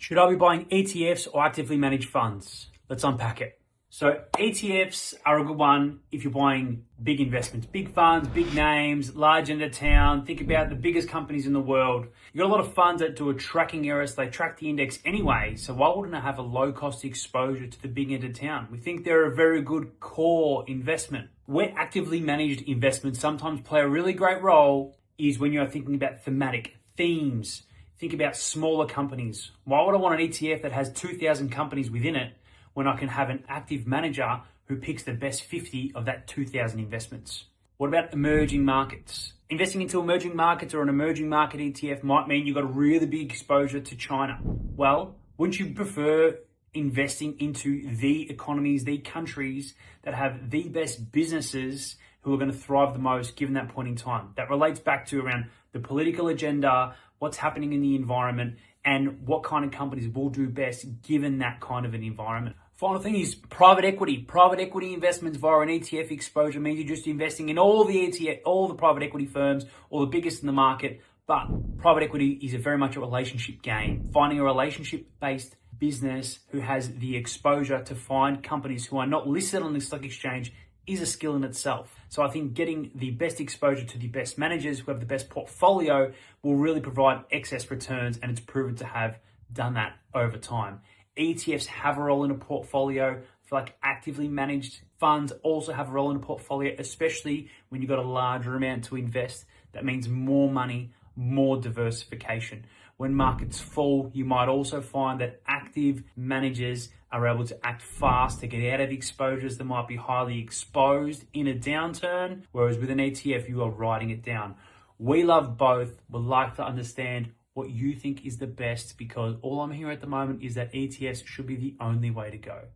Should I be buying ETFs or actively managed funds? Let's unpack it. So ETFs are a good one if you're buying big investments, big funds, big names, large end of town. Think about the biggest companies in the world. You've got a lot of funds that do a tracking error, so they track the index anyway. So why wouldn't I have a low cost exposure to the big end of town? We think they're a very good core investment. Where actively managed investments sometimes play a really great role is when you're thinking about thematic themes. Think about smaller companies. Why would I want an ETF that has 2,000 companies within it when I can have an active manager who picks the best 50 of that 2,000 investments? What about emerging markets? Investing into emerging markets or an emerging market ETF might mean you've got a really big exposure to China. Well, wouldn't you prefer investing into the economies, the countries that have the best businesses who are going to thrive the most given that point in time? That relates back to around the political agenda, what's happening in the environment, and what kind of companies will do best given that kind of an environment. Final thing is private equity. Private equity investments via an ETF exposure means you're just investing in all the private equity firms, all the biggest in the market. But private equity is very much a relationship game. Finding a relationship-based business who has the exposure to find companies who are not listed on the stock exchange is a skill in itself. So I think getting the best exposure to the best managers who have the best portfolio will really provide excess returns, and it's proven to have done that over time. ETFs have a role in a portfolio. I feel like actively managed funds also have a role in a portfolio, especially when you've got a larger amount to invest. That means more money, more diversification. When markets fall, you might also find that active managers are able to act fast to get out of exposures that might be highly exposed in a downturn, whereas with an ETF, you are writing it down. We love both. We'd like to understand what you think is the best, because all I'm hearing at the moment is that ETFs should be the only way to go.